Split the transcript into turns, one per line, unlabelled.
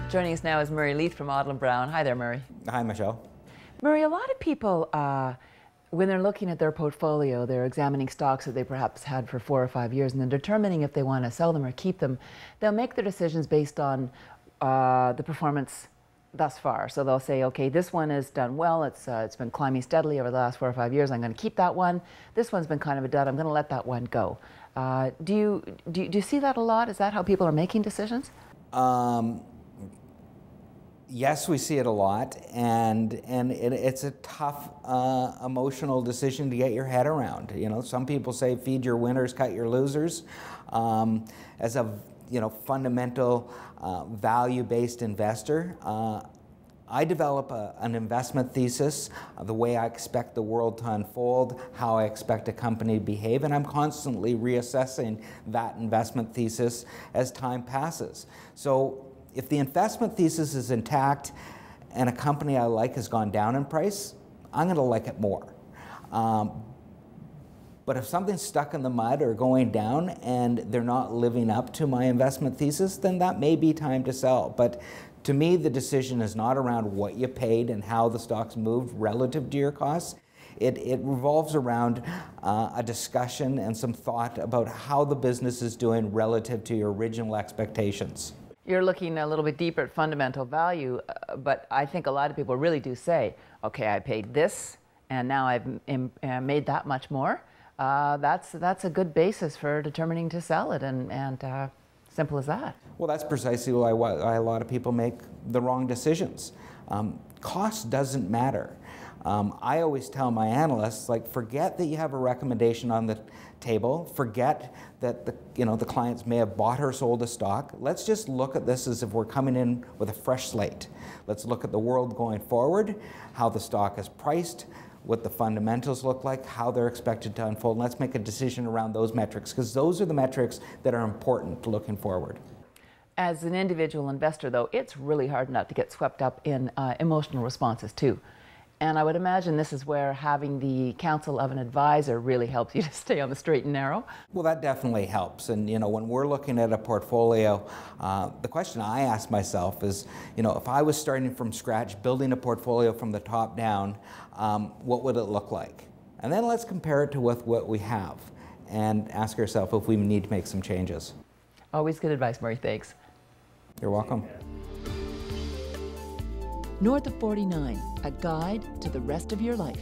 Joining us now is Murray Leith from Odlum Brown. Hi there, Murray.
Hi, Michelle.
Murray, a lot of people, when they're looking at their portfolio, they're examining stocks that they perhaps had for 4 or 5 years and then determining if they want to sell them or keep them. They'll make their decisions based on the performance thus far. So they'll say, okay, this one has done well. It's been climbing steadily over the last 4 or 5 years. I'm going to keep that one. This one's been kind of a dud. I'm going to let that one go. Do you see that a lot? Is that how people are making decisions?
Yes, we see it a lot, and it's a tough emotional decision to get your head around. You know, some people say feed your winners, cut your losers. As a fundamental value-based investor, I develop an investment thesis, the way I expect the world to unfold, how I expect a company to behave, and I'm constantly reassessing that investment thesis as time passes. So if the investment thesis is intact and a company I like has gone down in price, I'm going to like it more. But if something's stuck in the mud or going down and they're not living up to my investment thesis, then that may be time to sell. But to me, the decision is not around what you paid and how the stock's moved relative to your costs. It revolves around a discussion and some thought about how the business is doing relative to your original expectations.
You're looking a little bit deeper at fundamental value, but I think a lot of people really do say, okay, I paid this and now I've made that much more. That's a good basis for determining to sell it, and simple as that.
Well, that's precisely why a lot of people make the wrong decisions. Cost doesn't matter. I always tell my analysts, like, forget that you have a recommendation on the table. Forget that the clients may have bought or sold a stock. Let's just look at this as if we're coming in with a fresh slate. Let's look at the world going forward, how the stock is priced, what the fundamentals look like, how they're expected to unfold. And let's make a decision around those metrics, because those are the metrics that are important looking forward.
As an individual investor, though, it's really hard not to get swept up in emotional responses too. And I would imagine this is where having the counsel of an advisor really helps you to stay on the straight and narrow.
Well, that definitely helps. And when we're looking at a portfolio, the question I ask myself is, if I was starting from scratch, building a portfolio from the top down, what would it look like? And then let's compare it to what we have and ask ourselves if we need to make some changes.
Always good advice, Murray. Thanks.
You're welcome.
North of 49, a guide to the rest of your life.